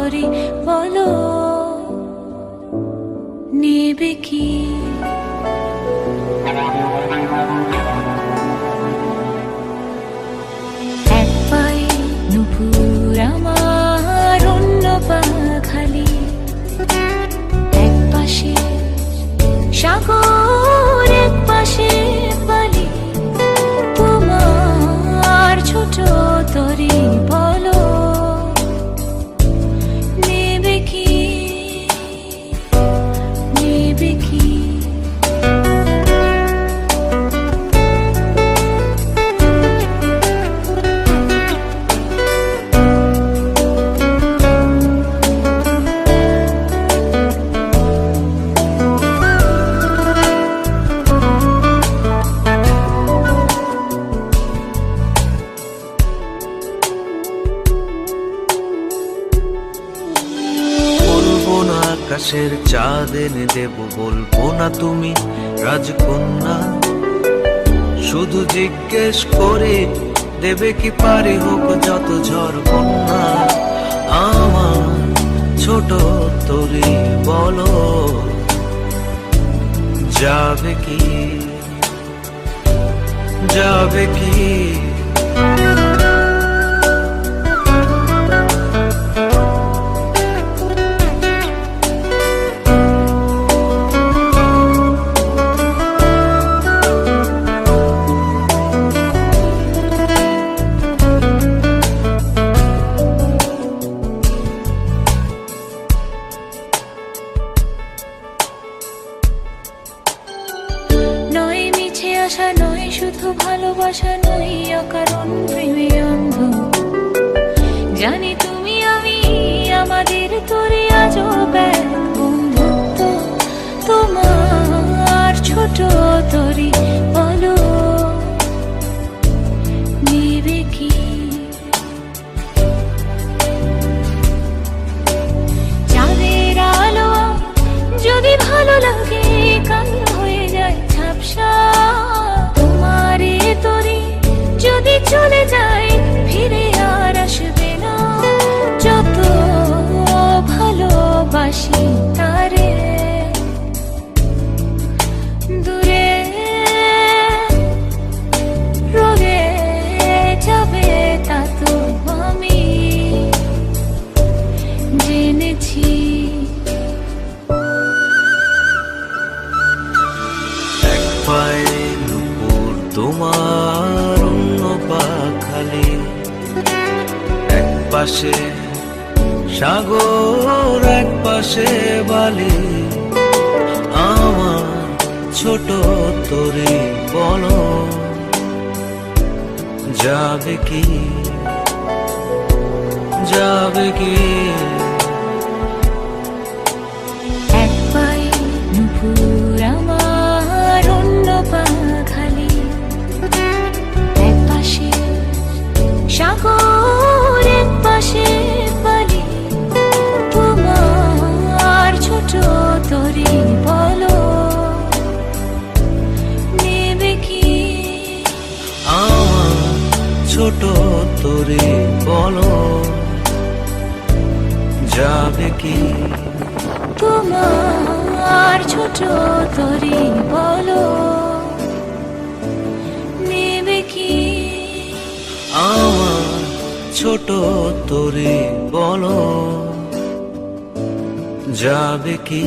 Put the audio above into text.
তরি বলো নেবে কি? এক পায়ে নুপুর আমার, অন্য পা খালি, এক পাশে সাগর, এক পাশে বালি, তোমার ছোট তরি বলো নেবে কি, নেবে কি? আকাশের চাঁদ এনে দেব, বলবো না তুমি রাজকন্যা। শুধু জিজ্ঞেস করে দেবে কি পারি হোক যত ঝড় বন্যা। আমার ছোট তরি বলো যাবে কি, যাবে কি? আশা নয় শুধু ভালোবাসা নয়, অকারণ প্রেমে অন্ধ। জানি তুমি আমি আমাদের তরি আজব এক বন্ধুত্ব। তোমার ছোট তরি বলো নেবে কি? চাঁদের আলো যদি ভালো লাগে, কালো হয়ে যায় ঝাপসা। যদি চলে যায় ফিরে আর আসবে না, যত ভালোবাসি তারে দূরে রয়ে যাবে তা তো আমি জেনেছি। এক পায়ে নুপুর তোমার, খালি, এক পাশে সাগর, এক পাশে বালি, আমার ছোট তরি বলো যাবে কি, যাবে কি? এক পায়ে নুপুর আমার, অন্য পা খালি, এক পাশে সাগর, এক পাশে বালি, তোমার ছোট তরি বলো নেবে কি? আমার ছোট তরি বলো যাবে কি? তোমার ছোট তরি বলো নেবে কি? আমার ছোট তরি বলো যাবে কি?